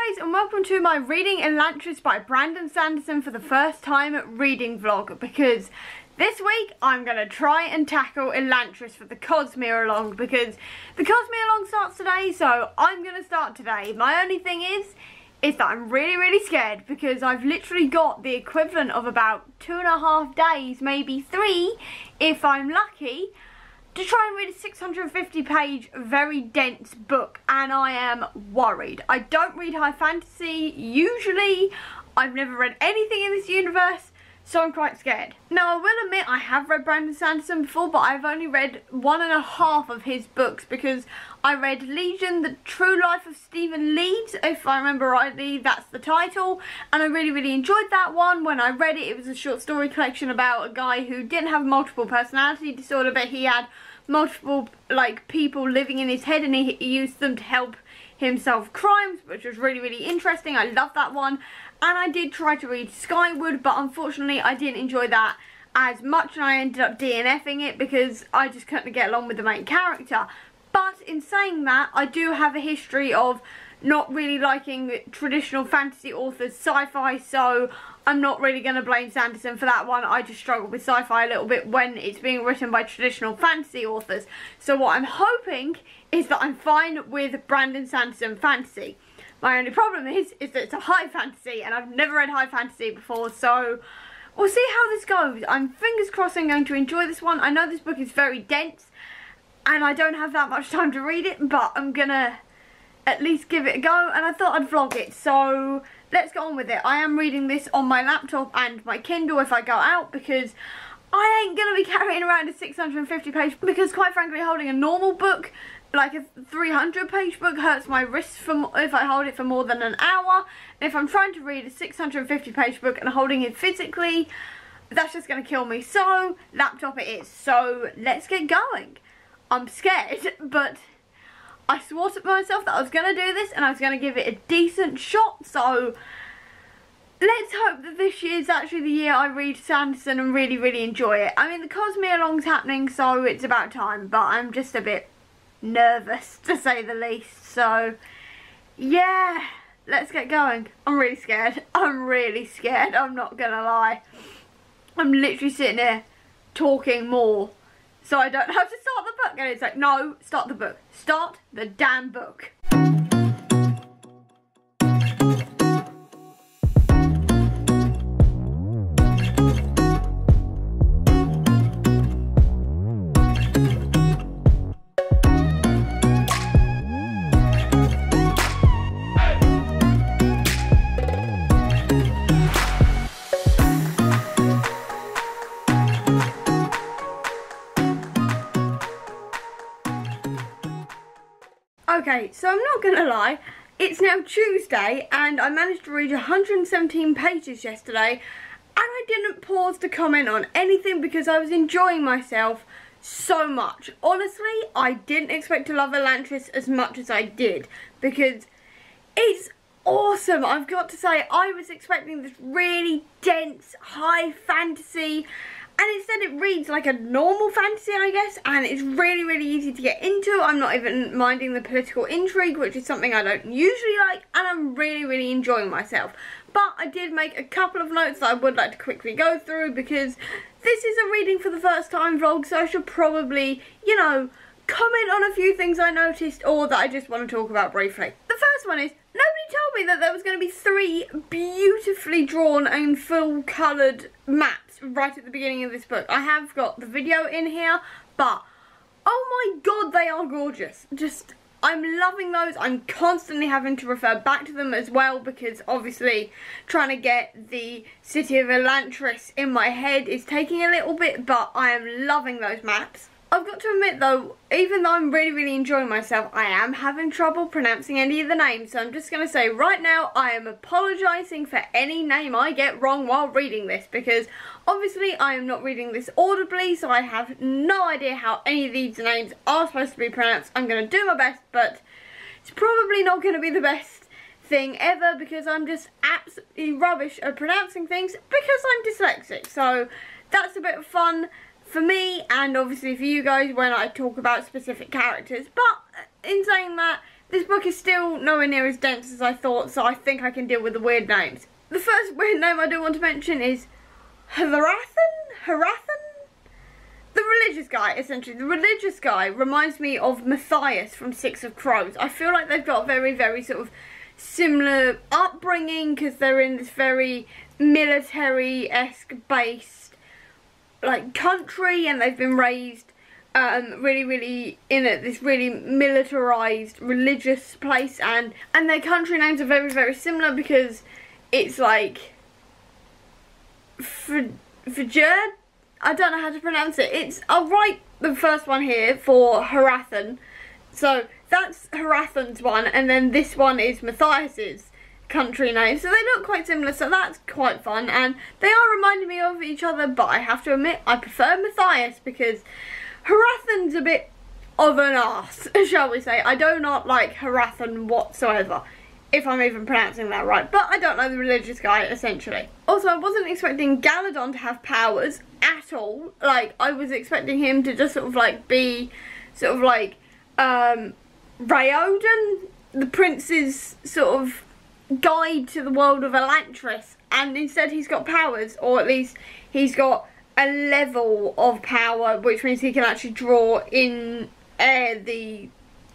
guys, and welcome to my reading Elantris by Brandon Sanderson for the first time reading vlog, because this week I'm going to try and tackle Elantris for the Cosmere Along, because the Cosmere Along starts today, so I'm going to start today. My only thing is that I'm really scared, because I've literally got the equivalent of about 2.5 days, maybe 3 if I'm lucky, to try and read a 650 page very dense book, and I am worried. I don't read high fantasy usually. I've never read anything in this universe, so I'm quite scared. Now, I will admit I have read Brandon Sanderson before, but I've only read 1.5 of his books, because I read Legion, The True Life of Stephen Leeds, if I remember rightly, that's the title, and I really enjoyed that one. When I read it, it was a short story collection about a guy who didn't have multiple personality disorder, but he had multiple people living in his head, and he used them to help him solve crimes, which was really interesting. I loved that one. And I did try to read Skyward, but unfortunately I didn't enjoy that as much, and I ended up DNFing it because I just couldn't get along with the main character. But in saying that, I do have a history of not really liking traditional fantasy authors' sci-fi, so I'm not really going to blame Sanderson for that one. I just struggle with sci-fi a little bit when it's being written by traditional fantasy authors. So what I'm hoping is that I'm fine with Brandon Sanderson fantasy. My only problem is that it's a high fantasy, and I've never read high fantasy before, so we'll see how this goes. I'm fingers crossed I'm going to enjoy this one. I know this book is very dense, and I don't have that much time to read it, but I'm gonna at least give it a go, and I thought I'd vlog it, so let's get on with it. I am reading this on my laptop and my Kindle if I go out, because I ain't gonna be carrying around a 650 page, because quite frankly holding a normal book, like a 300 page book, hurts my wrists if I hold it for more than an hour. And if I'm trying to read a 650 page book and holding it physically, that's just going to kill me. So, laptop it is. So, let's get going. I'm scared, but I swore to myself that I was going to do this and I was going to give it a decent shot. So, let's hope that this year is actually the year I read Sanderson and really enjoy it. I mean, the Cosmere Along's happening, so it's about time, but I'm just a bit nervous, to say the least. So yeah, let's get going. I'm really scared. I'm not gonna lie. I'm literally sitting here talking more so I don't have to start the book, and it's like, no, start the book. Start the damn book. Okay, so I'm not gonna lie, it's now Tuesday and I managed to read 117 pages yesterday, and I didn't pause to comment on anything because I was enjoying myself so much. Honestly, I didn't expect to love Elantris as much as I did, because it's awesome. I've got to say, I was expecting this really dense, high fantasy, and instead it reads like a normal fantasy, I guess, and it's really easy to get into. I'm not even minding the political intrigue, which is something I don't usually like, and I'm really enjoying myself. But I did make a couple of notes that I would like to quickly go through, because this is a reading for the first time vlog, so I should probably, you know, comment on a few things I noticed or that I just want to talk about briefly. The first one is, nobody told me that there was going to be 3 beautifully drawn and full coloured maps right at the beginning of this book. I have got the video in here, but oh my god, they are gorgeous. Just, I'm loving those. I'm constantly having to refer back to them as well, because obviously trying to get the city of Elantris in my head is taking a little bit, but I am loving those maps. I've got to admit though, even though I'm really enjoying myself, I am having trouble pronouncing any of the names, so I'm just going to say right now I am apologising for any name I get wrong while reading this, because obviously I am not reading this audibly, so I have no idea how any of these names are supposed to be pronounced. I'm going to do my best, but it's probably not going to be the best thing ever, because I'm just absolutely rubbish at pronouncing things because I'm dyslexic. So that's a bit of fun for me, and obviously for you guys when I talk about specific characters. But in saying that, this book is still nowhere near as dense as I thought, so I think I can deal with the weird names. The first weird name I do want to mention is Harathan? The religious guy, essentially. The religious guy reminds me of Matthias from Six of Crows. I feel like they've got a very, very sort of similar upbringing, because they're in this very military-esque based like country, and they've been raised really in this really militarized religious place, and their country names are very, very similar, because it's like Fajerd. I don't know how to pronounce it. I'll write the first one here for Harathan. So that's Harathan's one, and then this one is Matthias's country name. So they look quite similar, so that's quite fun, and they are reminding me of each other, but I have to admit I prefer Matthias, because Harathan's a bit of an arse, shall we say. I do not like Harathan whatsoever, if I'm even pronouncing that right, but I don't know the religious guy, essentially. Also, I wasn't expecting Galadon to have powers at all. Like, I was expecting him to just sort of like be sort of like Raoden, the prince's sort of guide to the world of Elantris, and instead he's got powers, or at least he's got a level of power, which means he can actually draw in air the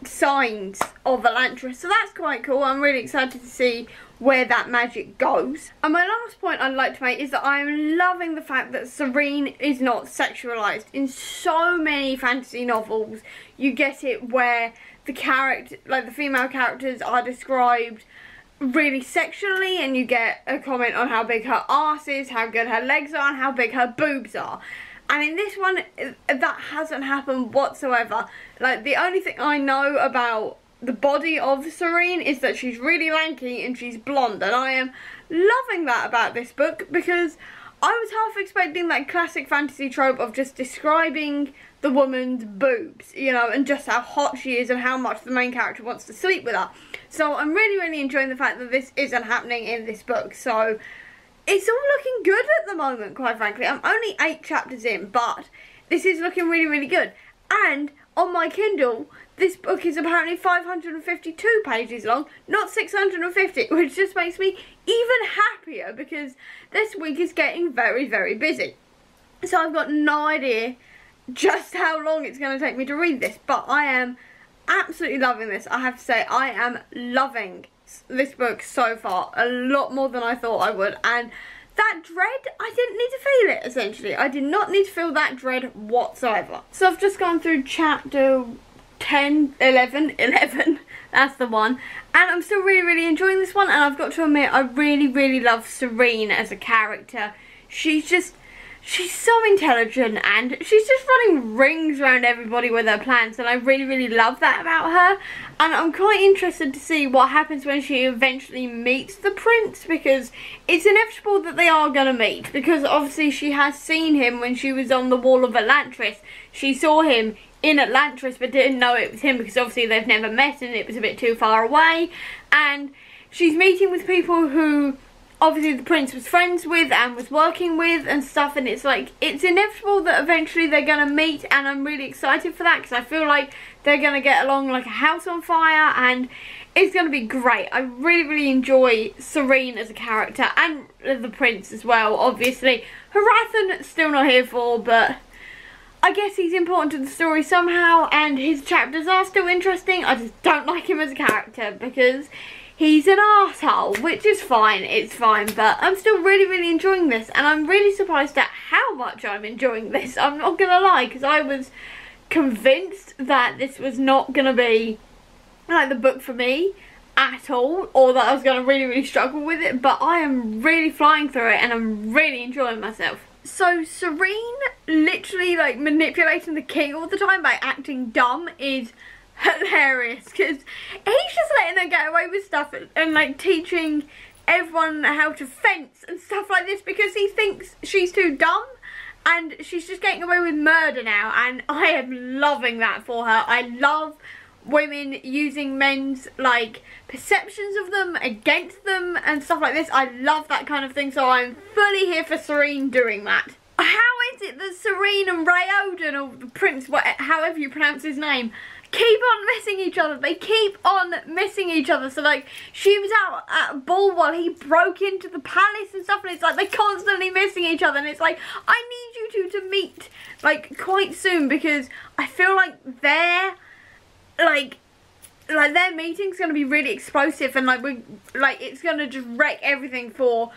signs of Elantris, so that's quite cool. I'm really excited to see where that magic goes. And my last point I'd like to make is that I'm loving the fact that Sarene is not sexualized. In so many fantasy novels you get it where the character, like the female characters, are described really sexually, and you get a comment on how big her arse is, how good her legs are, and how big her boobs are. And in this one, that hasn't happened whatsoever. Like, the only thing I know about the body of Sarene is that she's really lanky and she's blonde. And I am loving that about this book, because I was half expecting that classic fantasy trope of just describing the woman's boobs, you know, and just how hot she is and how much the main character wants to sleep with her. So I'm really, really enjoying the fact that this isn't happening in this book. So it's all looking good at the moment, quite frankly. I'm only 8 chapters in, but this is looking really, really good. And on my Kindle, this book is apparently 552 pages long, not 650, which just makes me even happier, because this week is getting very, very busy. So I've got no idea just how long it's going to take me to read this, but I am absolutely loving this. I have to say, I am loving this book so far, a lot more than I thought I would, and that dread, I didn't need to feel it, essentially. I did not need to feel that dread whatsoever. So I've just gone through chapter 11, that's the one, and I'm still really, really enjoying this one, and I've got to admit, I really, really love Sarene as a character. She's so intelligent, and she's just running rings around everybody with her plans, and I really, really love that about her. And I'm quite interested to see what happens when she eventually meets the prince, because it's inevitable that they are going to meet, because obviously she has seen him when she was on the wall of Elantris. She saw him in Elantris but didn't know it was him, because obviously they've never met and it was a bit too far away. And she's meeting with people who obviously the prince was friends with and was working with and stuff, and it's like, it's inevitable that eventually they're going to meet, and I'm really excited for that, because I feel like they're going to get along like a house on fire, and it's going to be great. I really, really enjoy Sarene as a character, and the prince as well, obviously. Harathan, still not here for, but I guess he's important to the story somehow, and his chapters are still interesting. I just don't like him as a character, because he's an arsehole, which is fine, it's fine, but I'm still really, really enjoying this, and I'm really surprised at how much I'm enjoying this. I'm not gonna lie, because I was convinced that this was not gonna be like the book for me at all, or that I was gonna really, really struggle with it, but I am really flying through it, and I'm really enjoying myself. So Sarene literally like manipulating the king all the time by acting dumb is hilarious, because he's just letting her get away with stuff and like teaching everyone how to fence and stuff like this, because he thinks she's too dumb, and she's just getting away with murder now, and I am loving that for her. I love women using men's like perceptions of them against them and stuff like this. I love that kind of thing, so I'm fully here for Sarene doing that. How is it that Sarene and Raoden, or the prince, however you pronounce his name, keep on missing each other. They keep on missing each other. So like, she was out at a ball while he broke into the palace and stuff, and it's like they're constantly missing each other, and it's like, I need you two to meet like quite soon, because I feel like their meeting's gonna be really explosive, and it's gonna just wreck everything for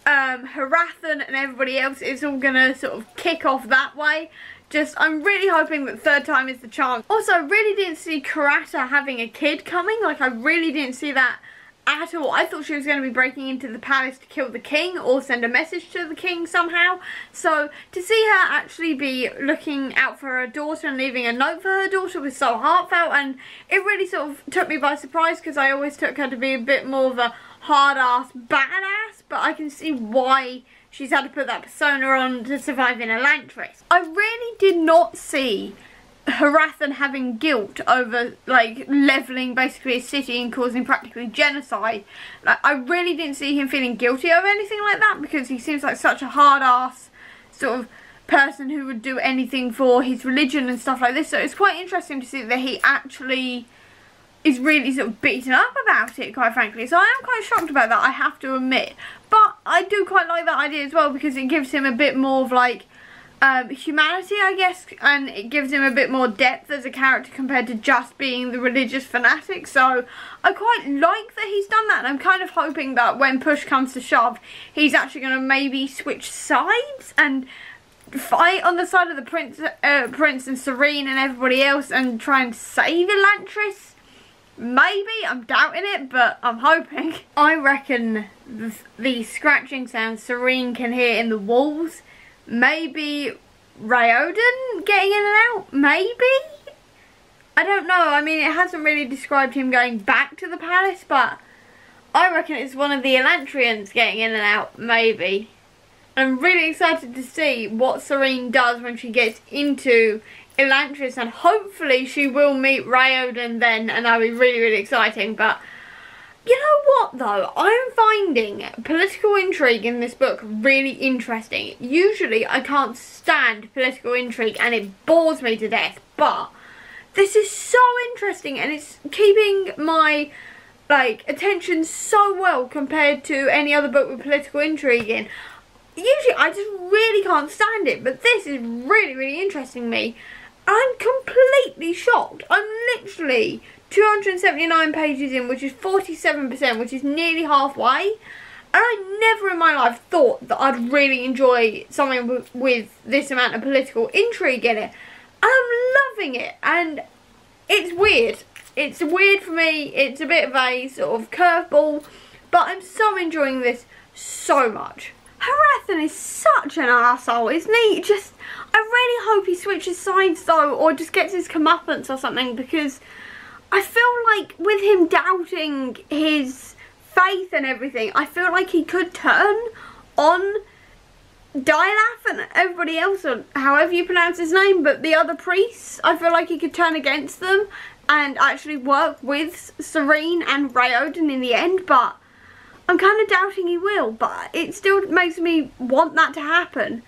Hrathen and everybody else. It's all gonna sort of kick off that way. I'm really hoping that third time is the charm. Also, I really didn't see Karata having a kid coming. Like, I really didn't see that at all. I thought she was going to be breaking into the palace to kill the king or send a message to the king somehow. So, to see her actually be looking out for her daughter and leaving a note for her daughter was so heartfelt, and it really sort of took me by surprise, because I always took her to be a bit more of a hard-ass badass, but I can see why she's had to put that persona on to survive in Elantris. I really did not see Hrathen having guilt over, like, levelling basically a city and causing practically genocide. Like, I really didn't see him feeling guilty over anything like that, because he seems like such a hard-ass sort of person who would do anything for his religion and stuff like this. So it's quite interesting to see that he actually is really sort of beaten up about it, quite frankly. So I am quite shocked about that, I have to admit. But I do quite like that idea as well, because it gives him a bit more of like humanity, I guess, and it gives him a bit more depth as a character compared to just being the religious fanatic. So I quite like that he's done that, and I'm kind of hoping that when push comes to shove, he's actually going to maybe switch sides and fight on the side of the prince and Serene and everybody else and try and save Elantris. Maybe, I'm doubting it, but I'm hoping. I reckon the scratching sound Serene can hear in the walls, maybe Raoden getting in and out, maybe? I don't know, I mean, it hasn't really described him going back to the palace, but I reckon it's one of the Elantrians getting in and out, maybe. I'm really excited to see what Serene does when she gets into Elantris, and hopefully she will meet Raoden then, and that'll be really, really exciting. But you know what though, I'm finding political intrigue in this book really interesting. Usually I can't stand political intrigue and it bores me to death, but this is so interesting, and it's keeping my attention so well compared to any other book with political intrigue in. Usually I just really can't stand it, but this is really, really interesting me. I'm completely shocked. I'm literally 279 pages in, which is 47%, which is nearly halfway. And I never in my life thought that I'd really enjoy something with this amount of political intrigue in it. And I'm loving it. And it's weird. It's weird for me. It's a bit of a sort of curveball. But I'm so enjoying this so much. Hrathen is such an arsehole, isn't he? I really hope he switches sides though, or just gets his comeuppance or something, because I feel like with him doubting his faith and everything, I feel like he could turn on Dilath and everybody else, or however you pronounce his name, but the other priests, I feel like he could turn against them and actually work with Serene and Raoden in the end, but I'm kind of doubting he will, but it still makes me want that to happen.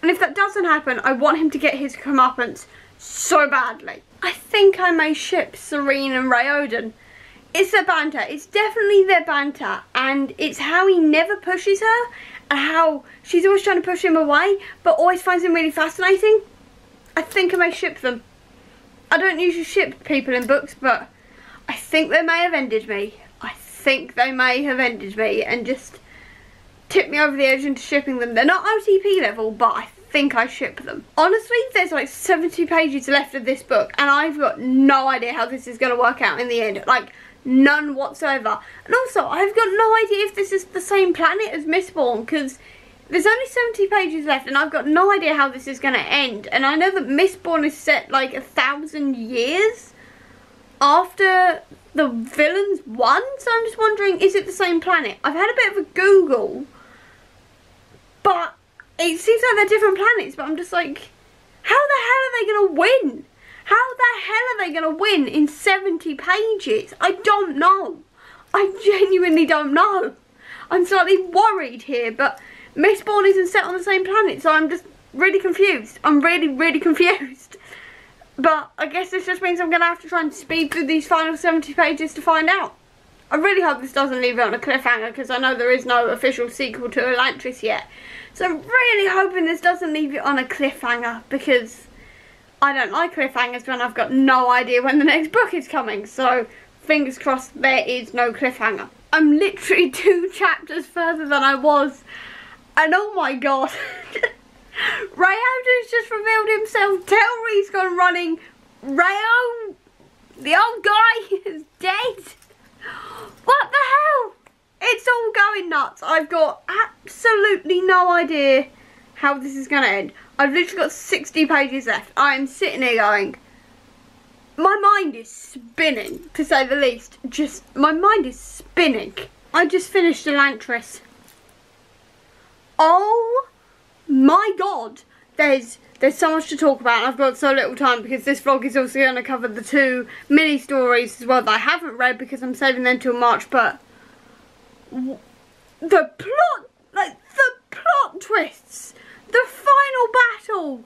And if that doesn't happen, I want him to get his comeuppance so badly. I think I may ship Serene and Raoden. It's their banter. It's definitely their banter. And it's how he never pushes her, and how she's always trying to push him away, but always finds him really fascinating. I think I may ship them. I don't usually ship people in books, but I think they may have ended me. And just tip me over the edge into shipping them. They're not OTP level, but I think I ship them. Honestly, there's like 70 pages left of this book, and I've got no idea how this is going to work out in the end. Like, none whatsoever. And also, I've got no idea if this is the same planet as Mistborn, because there's only 70 pages left, and I've got no idea how this is going to end. And I know that Mistborn is set like 1,000 years after the villains won, so I'm just wondering, is it the same planet? I've had a bit of a Google, but it seems like they're different planets, but I'm just like, how the hell are they going to win? How the hell are they going to win in 70 pages? I don't know. I genuinely don't know. I'm slightly worried here, but Mistborn isn't set on the same planet, so I'm just really confused. I'm really, really confused. But I guess this just means I'm going to have to try and speed through these final 70 pages to find out. I really hope this doesn't leave it on a cliffhanger, because I know there is no official sequel to Elantris yet. So I'm really hoping this doesn't leave it on a cliffhanger, because I don't like cliffhangers when I've got no idea when the next book is coming. So fingers crossed there is no cliffhanger. I'm literally 2 chapters further than I was, and oh my god. Rayo's just revealed himself. Telri's gone running. Rayo, the old guy, is dead. What the hell? It's all going nuts. I've got absolutely no idea how this is going to end. I've literally got 60 pages left. I'm sitting here going, my mind is spinning, to say the least. My mind is spinning. I just finished Elantris. Oh my god. There's so much to talk about, and I've got so little time because this vlog is also going to cover the 2 mini stories as well that I haven't read because I'm saving them till March. But the plot twists, the final battle,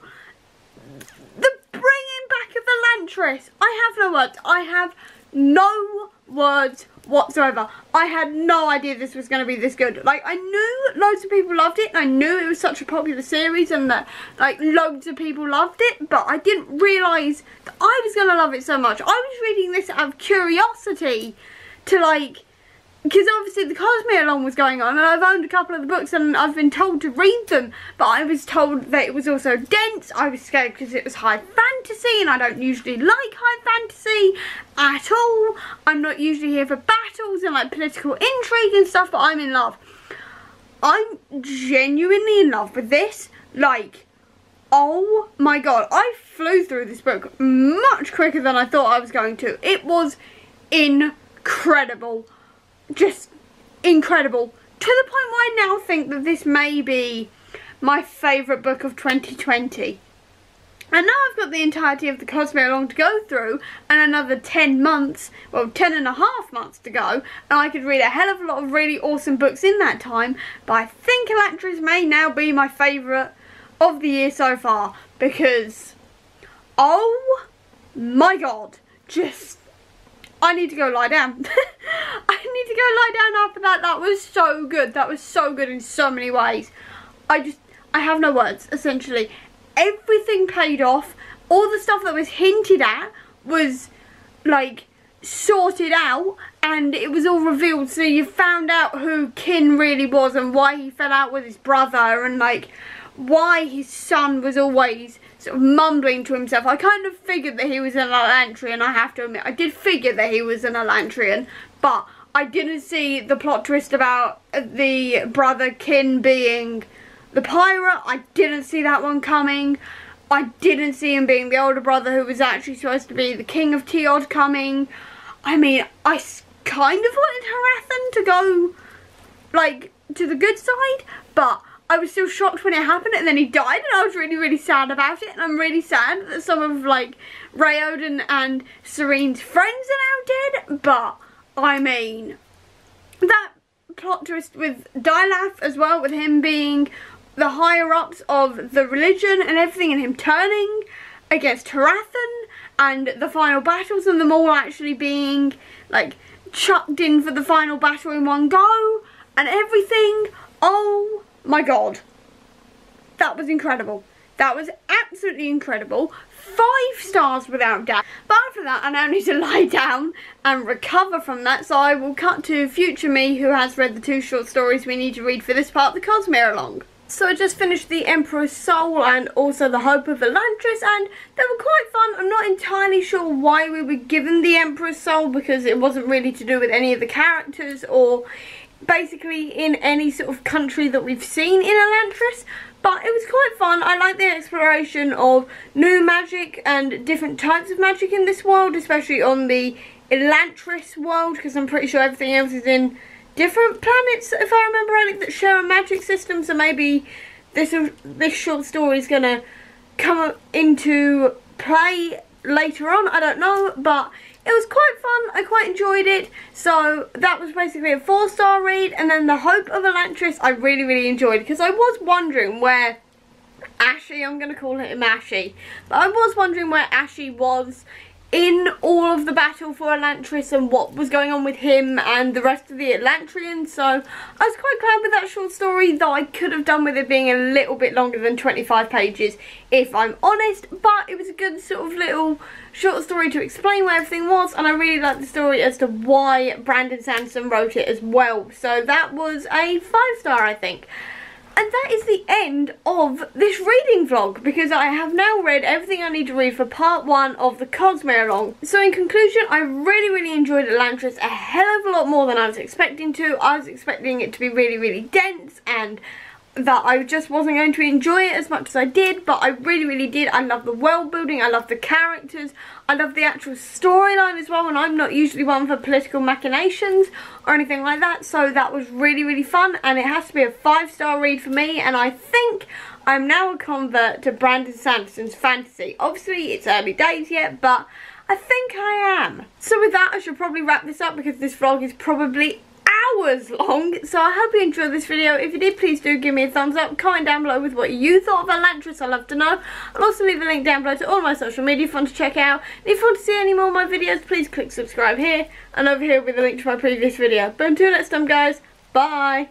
the bringing back of Elantris. I have no words. I have no words whatsoever. I had no idea this was going to be this good. Like, I knew loads of people loved it, and I knew it was such a popular series and that like loads of people loved it, but I didn't realise that I was going to love it so much. I was reading this out of curiosity to like, because obviously the Cosmere Along was going on, and I've owned a couple of the books and I've been told to read them, but I was told that it was also dense. I was scared because it was high fantasy, and I don't usually like high fantasy at all. I'm not usually here for battles and like political intrigue and stuff, but I'm in love. I'm genuinely in love with this. Like, oh my god, I flew through this book much quicker than I thought I was going to. It was incredible. Just incredible, to the point where I now think that this may be my favourite book of 2020. And now I've got the entirety of the Cosmere Along to go through, and another 10 months, well 10.5 months to go, and I could read a hell of a lot of really awesome books in that time. But I think Elantris may now be my favourite of the year so far, because oh my god, just, I need to go lie down. I need to go lie down after that. That was so good. That was so good in so many ways. I have no words, essentially. Everything paid off. All the stuff that was hinted at was, like, sorted out. And it was all revealed. So you found out who Kin really was and why he fell out with his brother. And, like, why his son was always sort of mumbling to himself. I kind of figured that he was an Elantrian, I have to admit. I did figure that he was an Elantrian, but I didn't see the plot twist about the brother Kin being the pirate. I didn't see that one coming. I didn't see him being the older brother who was actually supposed to be the king of Teod coming. I mean, I kind of wanted Harathan to go, like, to the good side, but I was still shocked when it happened, and then he died, and I was really, really sad about it. And I'm really sad that some of, like, Rayoden and Serene's friends are now dead. But, I mean, that plot twist with Dylaf as well, with him being the higher-ups of the religion and everything, and him turning against Harathan, and the final battles, and them all actually being, like, chucked in for the final battle in one go, and everything. Oh my god, that was incredible. That was absolutely incredible. 5 stars without doubt. But after that, I now need to lie down and recover from that, so I will cut to future me, who has read the 2 short stories we need to read for this part of the Cosmere Along. So I just finished The Emperor's Soul and also The Hope of Elantris, and they were quite fun. I'm not entirely sure why we were given The Emperor's Soul, because it wasn't really to do with any of the characters or basically in any sort of country that we've seen in Elantris, but it was quite fun. I like the exploration of new magic and different types of magic in this world, especially on the Elantris world, because I'm pretty sure everything else is in different planets, if I remember rightly, that share a magic system. So maybe this short story is going to come into play later on, I don't know, but it was quite fun. I quite enjoyed it. So that was basically a 4-star read. And then The Hope of Elantris I really, really enjoyed, because I was wondering where Ashy, I'm going to call him Ashy. But I was wondering where Ashy was in all of the battle for Elantris and what was going on with him and the rest of the Elantrians. So I was quite glad with that short story, though I could have done with it being a little bit longer than 25 pages if I'm honest. But it was a good sort of little short story to explain where everything was, and I really liked the story as to why Brandon Sanderson wrote it as well. So that was a 5-star, I think. And that is the end of this reading vlog, because I have now read everything I need to read for part 1 of the Cosmere Along. So in conclusion, I really enjoyed Elantris a hell of a lot more than I was expecting to. I was expecting it to be really dense and that I just wasn't going to enjoy it as much as I did, but I really did. I love the world building, I love the characters, I love the actual storyline as well, and I'm not usually one for political machinations or anything like that, so that was really fun, and it has to be a 5-star read for me, and I think I'm now a convert to Brandon Sanderson's fantasy. Obviously it's early days yet, but I think I am. So with that, I should probably wrap this up because this vlog is probably hours long. So I hope you enjoyed this video. If you did, please do give me a thumbs up, comment down below with what you thought of Elantris. I'd love to know. I'll also leave a link down below to all my social media for you to check out. And if you want to see any more of my videos, please click subscribe here, and over here will be the link to my previous video. But until next time guys, bye.